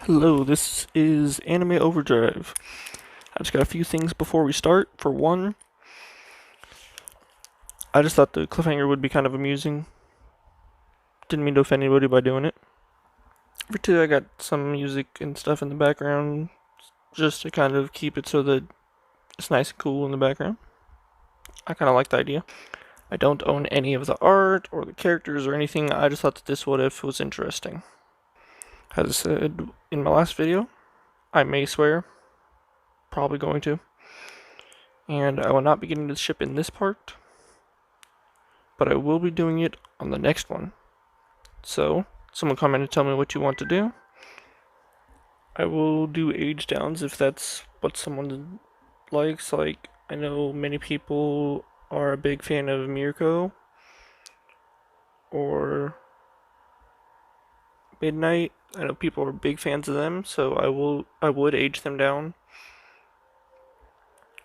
Hello, this is Anime Overdrive. I just got a few things before we start. For one, I just thought the cliffhanger would be kind of amusing. Didn't mean to offend anybody by doing it. For two, I got some music and stuff in the background just to kind of keep it so that it's nice and cool in the background. I kind of like the idea. I don't own any of the art or the characters or anything. I just thought that this what if was interesting. As I said in my last video, I may swear. Probably going to. And I will not be getting to the ship in this part, but I will be doing it on the next one. So, someone comment and tell me what you want to do. I will do age downs if that's what someone likes. Like, I know many people are a big fan of Mirko or Midnight. I know people are big fans of them, so I would age them down.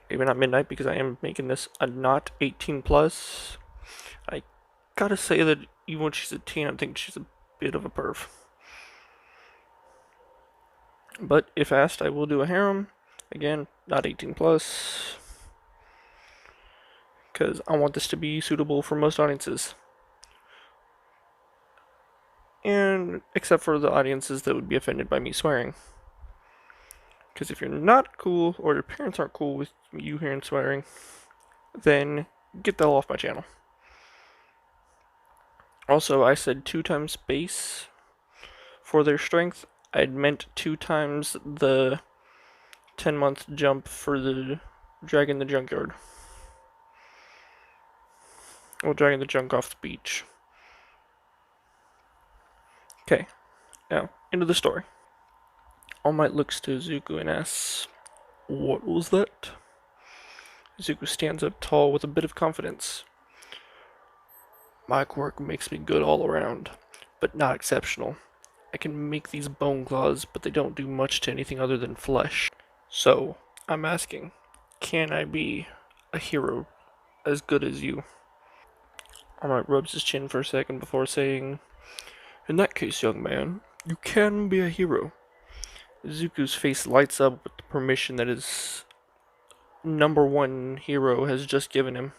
Maybe not Midnight because I am making this a not 18 plus. I gotta say that even when she's a teen, I think she's a bit of a perv. But if asked, I will do a harem. Again, not 18 plus. Because I want this to be suitable for most audiences. And except for the audiences that would be offended by me swearing. Because if you're not cool, or your parents aren't cool with you hearing swearing, then get the hell off my channel. Also, I said 2 times base for their strength. I'd meant 2 times the 10-month jump for the dragging the junkyard. Or dragging the junk off the beach. Okay, now, into the story. All Might looks to Izuku and asks, "What was that?" Izuku stands up tall with a bit of confidence. "My quirk makes me good all around, but not exceptional. I can make these bone claws, but they don't do much to anything other than flesh. So, I'm asking, can I be a hero as good as you?" All Might rubs his chin for a second before saying, "In that case, young man, you can be a hero." Izuku's face lights up with the permission that his number one hero has just given him.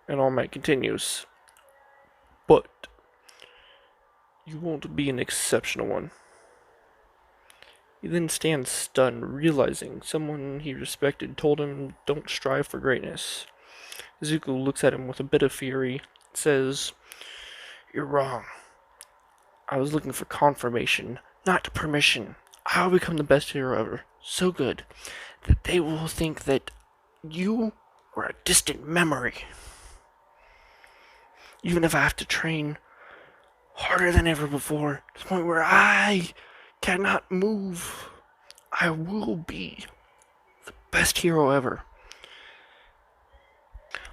And All Might continues, "But you won't be an exceptional one." He then stands stunned, realizing someone he respected told him don't strive for greatness. Izuku looks at him with a bit of fury and says, "You're wrong. I was looking for confirmation, not permission. I'll become the best hero ever, so good that they will think that you were a distant memory. Even if I have to train harder than ever before, to the point where I cannot move, I will be the best hero ever.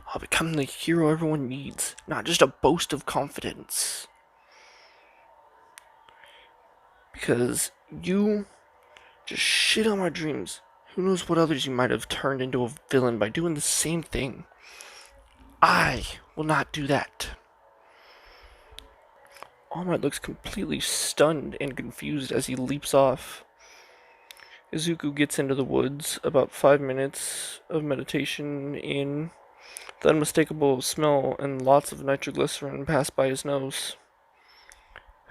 I'll become the hero everyone needs, not just a boast of confidence. Because you just shit on my dreams. Who knows what others you might have turned into a villain by doing the same thing. I will not do that." All Might looks completely stunned and confused as he leaps off. Izuku gets into the woods, about 5 minutes of meditation in. The unmistakable smell and lots of nitroglycerin pass by his nose.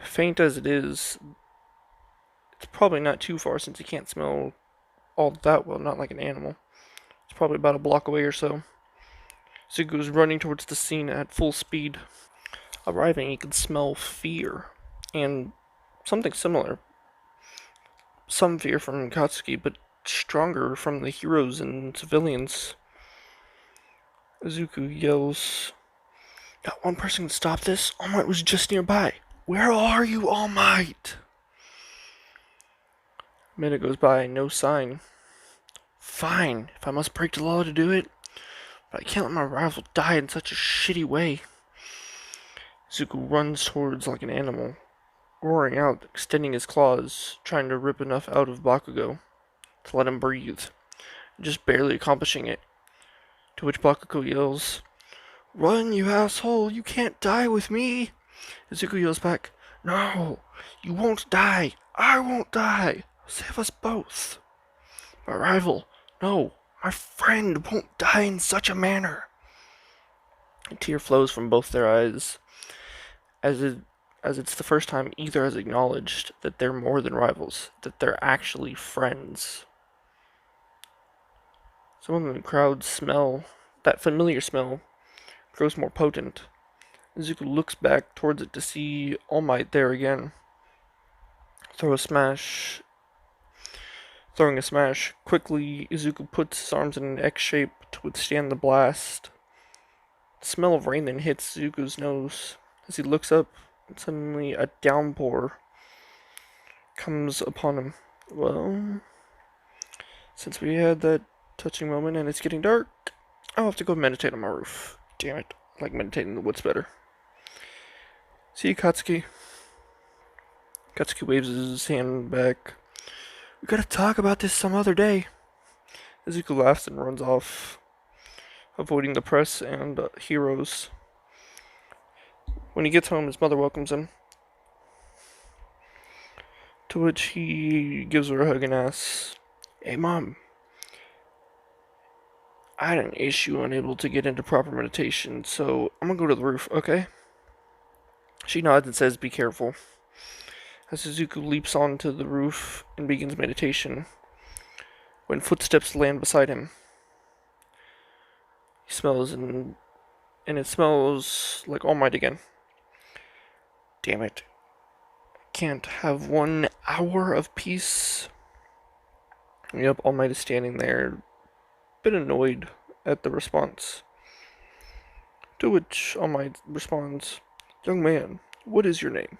Faint as it is, it's probably not too far since he can't smell all that well, not like an animal. It's probably about a block away or so. Izuku is running towards the scene at full speed. Arriving, he can smell fear, and something similar. Some fear from Katsuki, but stronger from the heroes and civilians. Izuku yells, "Not one person can stop this? All Might was just nearby. Where are you, All Might?" A minute goes by, no sign. "Fine, if I must break the law to do it, but I can't let my rival die in such a shitty way." Izuku runs towards like an animal, roaring out, extending his claws, trying to rip enough out of Bakugo to let him breathe, just barely accomplishing it. To which Bakugo yells, "Run, you asshole! You can't die with me!" Izuku yells back, No, you won't die. I won't die. Save us both. My rival, no, my friend won't die in such a manner. A tear flows from both their eyes, as it, as it's the first time either has acknowledged that they're more than rivals, that they're actually friends. Some of the crowd smell, that familiar smell, grows more potent. Izuku looks back towards it to see All Might there again. Throw a smash. Throwing a smash. Quickly, Izuku puts his arms in an X shape to withstand the blast. The smell of rain then hits Izuku's nose. As he looks up, and suddenly a downpour comes upon him. Well, since we had that touching moment and it's getting dark, I'll have to go meditate on my roof. Damn it, I like meditating in the woods better. See you, Katsuki. Katsuki waves his hand back. We gotta talk about this some other day. Izuku laughs and runs off, avoiding the press and heroes. When he gets home, his mother welcomes him, to which he gives her a hug and asks, Hey, Mom, I had an issue unable to get into proper meditation, so I'm gonna go to the roof, okay? She nods and says, Be careful. As Izuku leaps onto the roof and begins meditation, when footsteps land beside him, he smells and it smells like All Might again. Damn it. Can't have 1 hour of peace. Yep, All Might is standing there, a bit annoyed at the response. To which All Might responds, Young man, what is your name?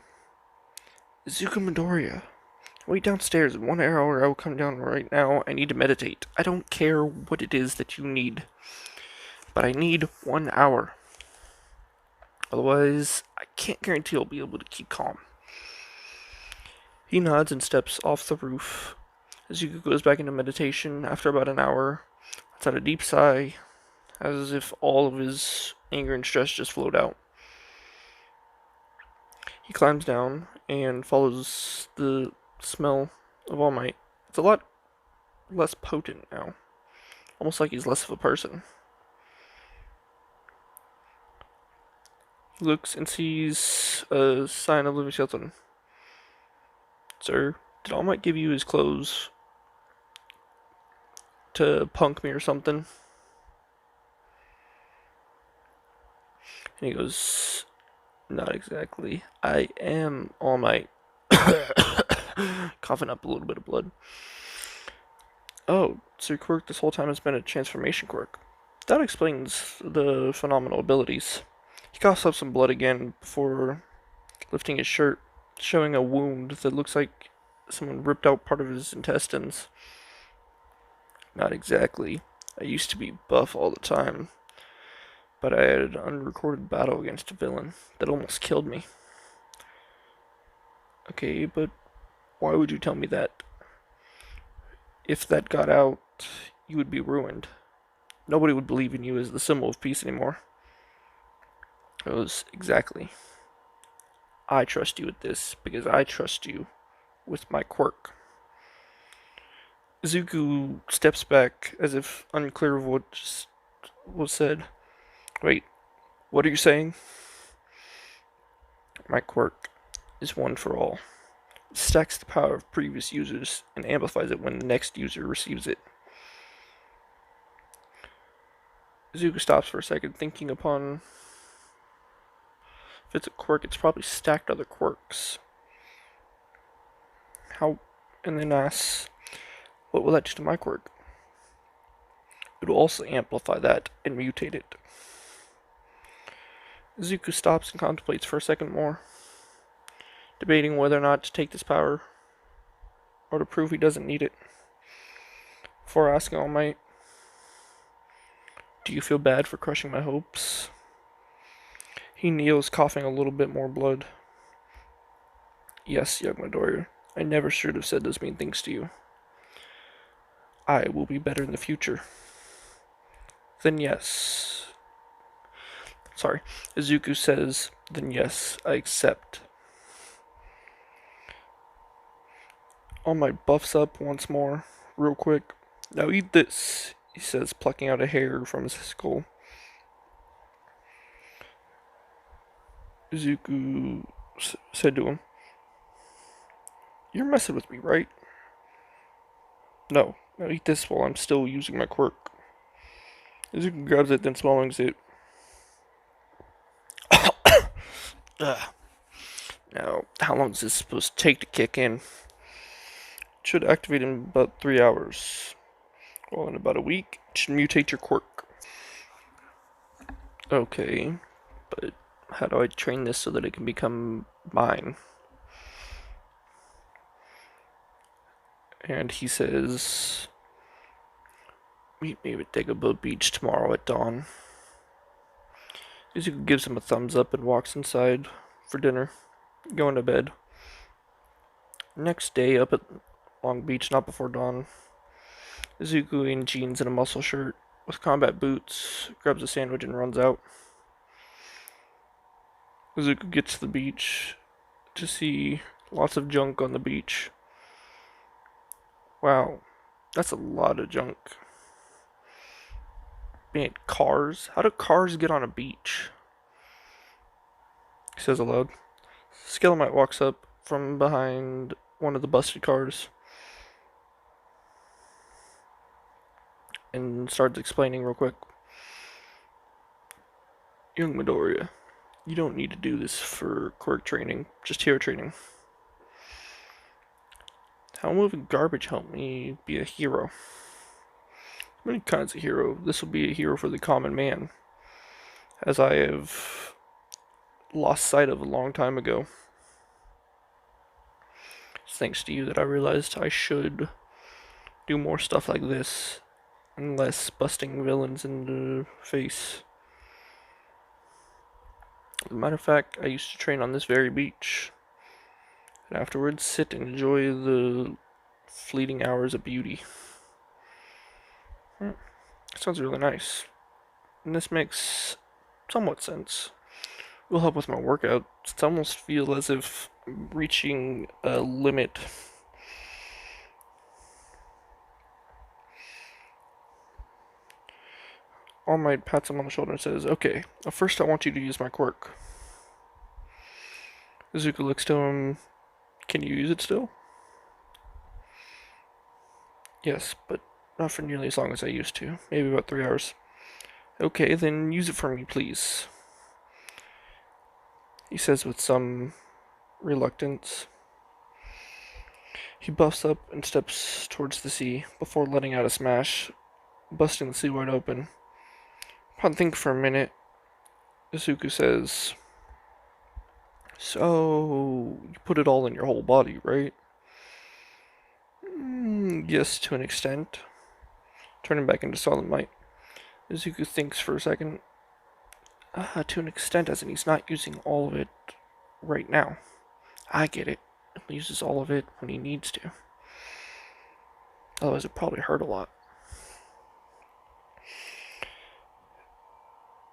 Izuku Midoriya. Wait downstairs. In 1 hour I will come down right now. I need to meditate. I don't care what it is that you need, but I need 1 hour. Otherwise, I can't guarantee I'll be able to keep calm. He nods and steps off the roof. Izuku goes back into meditation after about an hour. Lets out a deep sigh, as if all of his anger and stress just flowed out. He climbs down and follows the smell of All Might. It's a lot less potent now. Almost like he's less of a person. He looks and sees a sign of living skeleton. Sir, did All Might give you his clothes to punk me or something? And he goes, Not exactly. I am All Might. Coughing up a little bit of blood. Oh, so your quirk this whole time has been a transformation quirk. That explains the phenomenal abilities. He coughs up some blood again before lifting his shirt, showing a wound that looks like someone ripped out part of his intestines. Not exactly. I used to be buff all the time, but I had an unrecorded battle against a villain that almost killed me. Okay, but why would you tell me that? If that got out, you would be ruined. Nobody would believe in you as the symbol of peace anymore. It was exactly. I trust you with this because I trust you with my quirk. Izuku steps back as if unclear of what just was said. Wait, what are you saying? My quirk is one for all. It stacks the power of previous users and amplifies it when the next user receives it. Izuku stops for a second, thinking upon if it's a quirk, it's probably stacked other quirks. How? And then asks, what will that do to my quirk? It will also amplify that and mutate it. Izuku stops and contemplates for a second more, debating whether or not to take this power or to prove he doesn't need it. Before asking All Might, do you feel bad for crushing my hopes? He kneels, coughing a little bit more blood. Yes, young Midoriya, I never should have said those mean things to you. I will be better in the future. Then yes. Sorry. Izuku says, then yes, I accept. All Might buffs up once more, real quick. Now eat this, he says, plucking out a hair from his skull. Izuku said to him, "You're messing with me, right?" "No. Now eat this while I'm still using my quirk." Izuku grabs it, then swallows it. Ugh. Now, how long is this supposed to take to kick in? It should activate in about 3 hours. Well, in about a week, it should mutate your quirk. Okay, but how do I train this so that it can become mine? And he says, "Meet me at Dagobah Beach tomorrow at dawn." Izuku gives him a thumbs up and walks inside for dinner, going to bed. Next day, up at Long Beach, not before dawn, Izuku in jeans and a muscle shirt with combat boots grabs a sandwich and runs out. Izuku gets to the beach to see lots of junk on the beach. Wow, that's a lot of junk. Man, cars? How do cars get on a beach? He says aloud. Scalemite walks up from behind one of the busted cars and starts explaining real quick. "Young Midoriya, you don't need to do this for quirk training, just hero training. How moving garbage help me be a hero? Many kinds of hero. This will be a hero for the common man, as I have lost sight of a long time ago. It's thanks to you that I realized I should do more stuff like this and less busting villains in the face. As a matter of fact, I used to train on this very beach, and afterwards sit and enjoy the fleeting hours of beauty." Sounds really nice. And this makes somewhat sense. It will help with my workout. It's almost feel as if I'm reaching a limit. All Might pats him on the shoulder and says, "Okay, first I want you to use my quirk." Izuku looks to him. "Can you use it still?" "Yes, but not for nearly as long as I used to. Maybe about 3 hours." "Okay, then use it for me, please," he says with some reluctance. He buffs up and steps towards the sea before letting out a smash, busting the sea wide open. Upon thinking for a minute, Izuku says, "So, you put it all in your whole body, right?" Yes, to an extent." Turning back into Solid Might, Izuku thinks for a second. To an extent, as in he's not using all of it right now. I get it. He uses all of it when he needs to. Otherwise, it'd probably hurt a lot.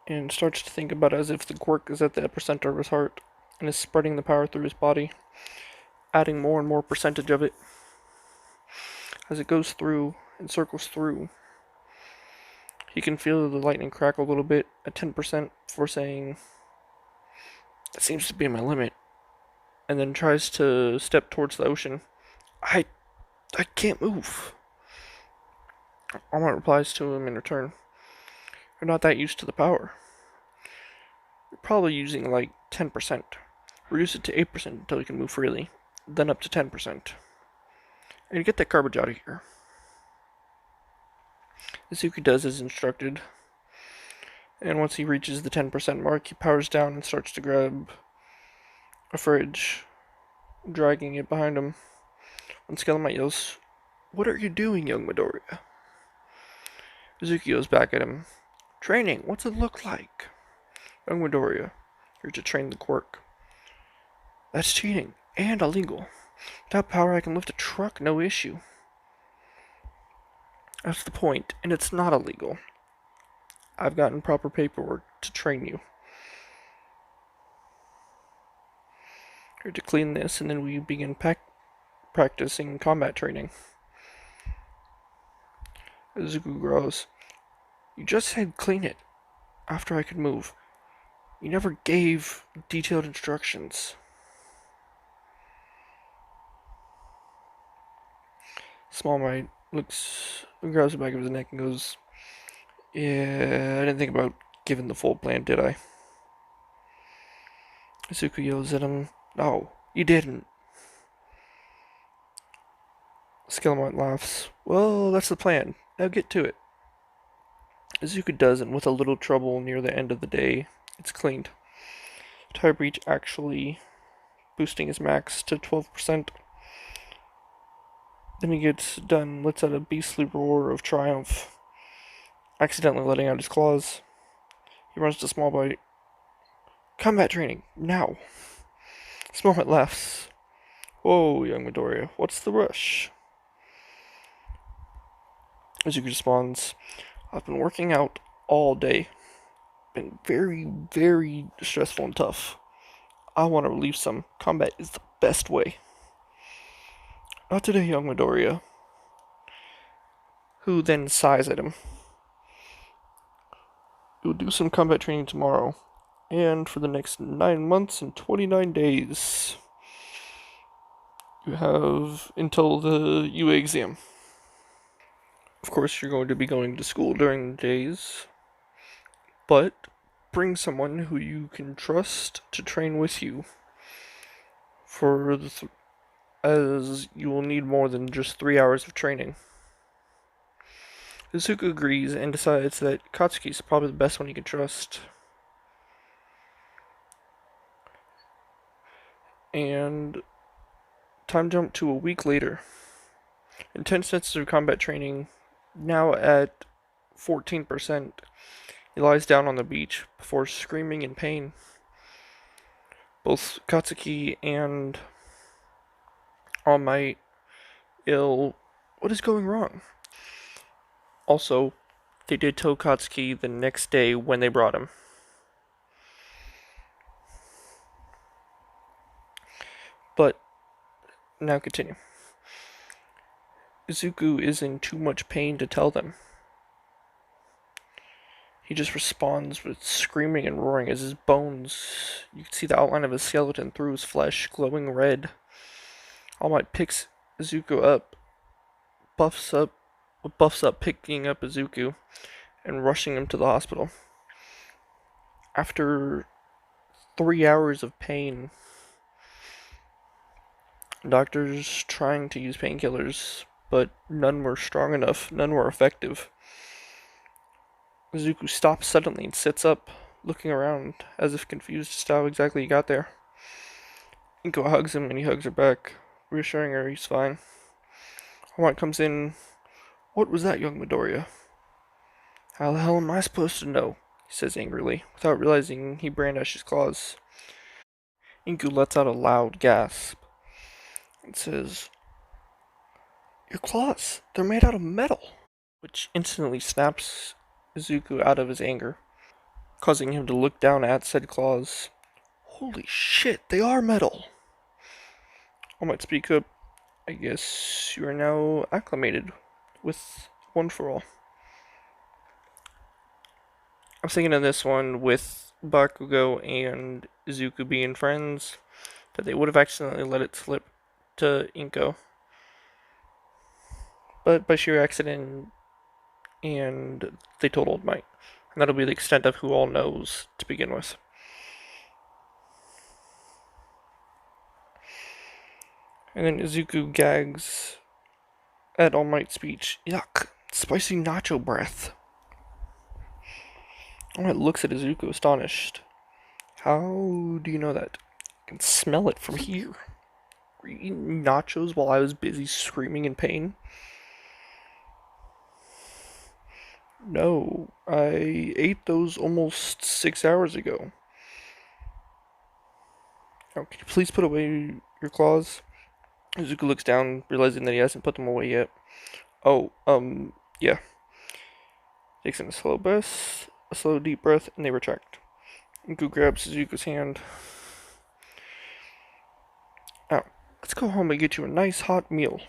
And starts to think about it as if the quirk is at the epicenter of his heart and is spreading the power through his body, adding more and more percentage of it. As it goes through and circles through, he can feel the lightning crack a little bit at 10% before saying, "That seems to be my limit," and then tries to step towards the ocean. I can't move." All Might replies to him in return, "You're not that used to the power. You're probably using like 10%. Reduce it to 8% until you can move freely, then up to 10%. And get that garbage out of here." Izuku does as instructed, and once he reaches the 10% mark, he powers down and starts to grab a fridge, dragging it behind him. When Scalemite yells, "What are you doing, young Midoriya?" Izuku yells back at him, "Training, what's it look like?" "Young Midoriya, you're to train the quirk." "That's cheating, and illegal. Without power I can lift a truck, no issue." "That's the point, and it's not illegal. I've gotten proper paperwork to train you. You're to clean this, and then we begin practicing combat training. Izuku growls. You just said clean it after I could move. You never gave detailed instructions. Small Might grabs the back of his neck and goes, Yeah, I didn't think about giving the full plan, did I? Izuku yells at him, No, you didn't. Scalamite laughs. Well, that's the plan. Now get to it. Izuku does, and with a little trouble near the end of the day, it's cleaned. Tire breach actually boosting his max to 12%. Then he gets done, lets out a beastly roar of triumph, accidentally letting out his claws. He runs to Small Bite. Combat training, now! Small Bite laughs. Whoa, young Midoriya, what's the rush? Izuku responds, I've been working out all day. Been very, very stressful and tough. I want to relieve some. Combat is the best way. Not today, young Midoriya. Who then sighs at him. You'll do some combat training tomorrow. And for the next 9 months and 29 days. You have until the UA exam. Of course, you're going to be going to school during the days. But bring someone who you can trust to train with you. As you will need more than just 3 hours of training. Izuku agrees and decides that Katsuki is probably the best one he can trust. And time jump to a week later. Intense sensitive combat training, now at 14%. He lies down on the beach before screaming in pain. Both Katsuki and All Might ill. What is going wrong? Also, they did tell Katsuki the next day when they brought him. But, now continue. Izuku is in too much pain to tell them. He just responds with screaming and roaring as his bones, you can see the outline of his skeleton through his flesh, glowing red. All Might picks Izuku up, buffs up picking up Izuku, and rushing him to the hospital. After 3 hours of pain, doctors trying to use painkillers, but none were strong enough, none were effective. Izuku stops suddenly and sits up, looking around, as if confused as to how exactly he got there. Inko hugs him and he hugs her back, reassuring her he's fine. Hawat comes in. What was that, young Midoriya? How the hell am I supposed to know? He says angrily, without realizing he brandished his claws. Inko lets out a loud gasp and says, Your claws, they're made out of metal, which instantly snaps Izuku out of his anger, causing him to look down at said claws. Holy shit, they are metal! I might speak up. I guess you are now acclimated with One for All. I'm thinking of this one with Bakugo and Izuku being friends, that they would have accidentally let it slip to Inko. But by sheer accident, and they told Old Might. And that'll be the extent of who all knows to begin with. And then Izuku gags at All Might's speech. Yuck, spicy nacho breath. All Might looks at Izuku astonished. How do you know that? I can smell it from here. Were you eating nachos while I was busy screaming in pain? No, I ate those almost 6 hours ago. Oh, can you please put away your claws? Izuku looks down, realizing that he hasn't put them away yet. Oh, yeah. Takes in a slow deep breath, and they retract. Izuku grabs Izuku's hand. Ow. Let's go home and get you a nice hot meal.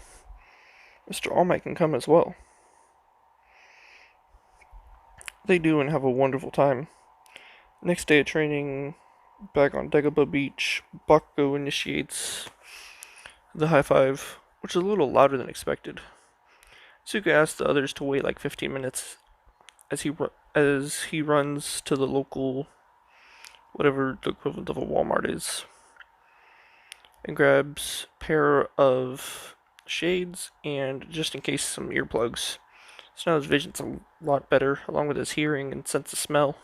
Mr. All Might can come as well. They do and have a wonderful time. Next day of training, back on Dagobah Beach, Bakugo initiates the high five, which is a little louder than expected. Izuku asks the others to wait like 15 minutes as he runs to the local, whatever the equivalent of a Walmart is, and grabs a pair of shades and, just in case, some earplugs. So now his vision's a lot better, along with his hearing and sense of smell.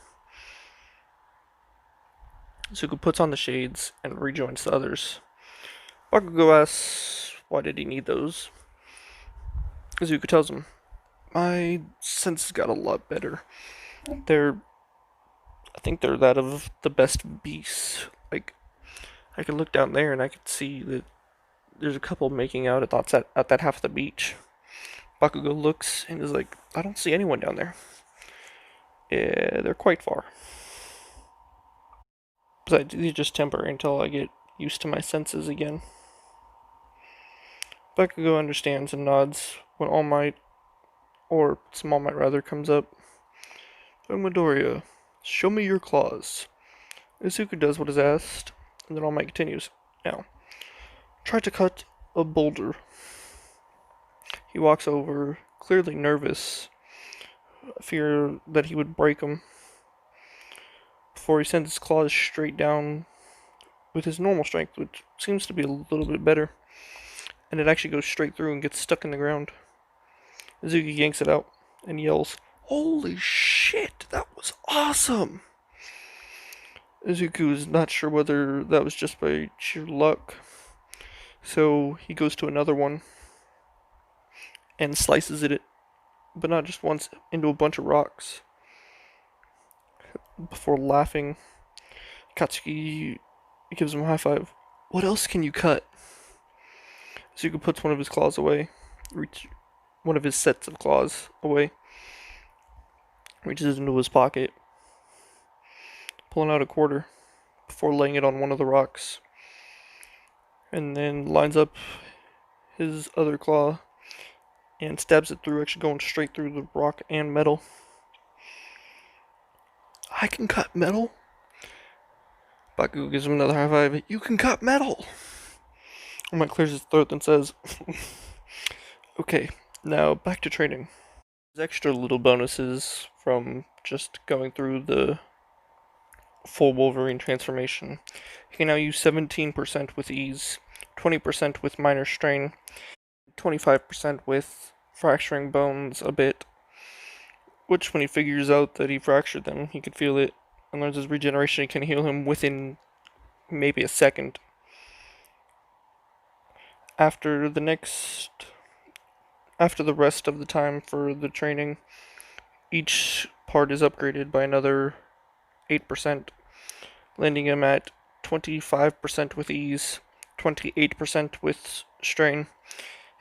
Izuku puts on the shades and rejoins the others. Bakugo asks why did he need those. Izuku tells him, my senses got a lot better. I think they're that of the best beasts. Like, I could look down there and I could see that there's a couple making out at that half of the beach. Bakugo looks and is like, I don't see anyone down there. Yeah, they're quite far. Besides, these are just temporary until I get used to my senses again. Bakugo understands and nods when All Might, or Small Might rather, comes up. Oh, Midoriya, show me your claws. Izuku does what is asked, and then All Might continues. Now, try to cut a boulder. He walks over, clearly nervous, fear that he would break him, before he sends his claws straight down with his normal strength, which seems to be a little bit better, and it actually goes straight through and gets stuck in the ground. Izuku yanks it out and yells, "Holy shit, that was awesome!" Izuku is not sure whether that was just by sheer luck, so he goes to another one and slices it, but not just once, into a bunch of rocks. Before laughing, Katsuki gives him a high five. What else can you cut? Izuku puts one of his claws away, one of his sets of claws away, reaches into his pocket, pulling out a quarter before laying it on one of the rocks, and then lines up his other claw and stabs it through, actually going straight through the rock and metal. I can cut metal? Bakugo gives him another high five. You can cut metal! All Might clears his throat and says, okay, now back to training. There's extra little bonuses from just going through the full Wolverine transformation. He can now use 17% with ease, 20% with minor strain, 25% with fracturing bones a bit, which when he figures out that he fractured them, he can feel it, and learns his regeneration can heal him within maybe a second. After the rest of the time for the training, each part is upgraded by another 8%, landing him at 25% with ease, 28% with strain,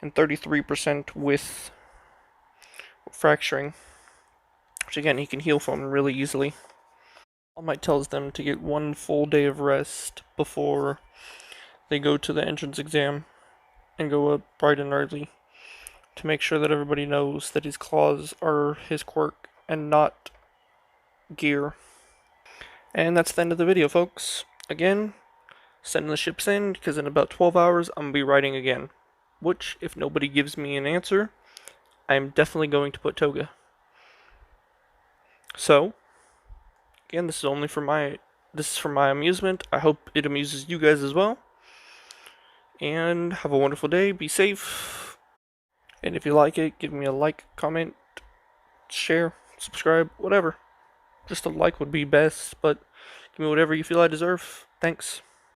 and 33% with fracturing, which again he can heal from really easily. All Might tells them to get one full day of rest before they go to the entrance exam and go up bright and early to make sure that everybody knows that his claws are his quirk and not gear. And that's the end of the video, folks. Again, sending the ships in, because in about 12 hours I'm going to be writing again. Which, if nobody gives me an answer, I'm definitely going to put Toga. So, again, this is for my amusement. I hope it amuses you guys as well. And have a wonderful day. Be safe. And if you like it, give me a like, comment, share, subscribe, whatever. Just a like would be best, but give me whatever you feel I deserve. Thanks.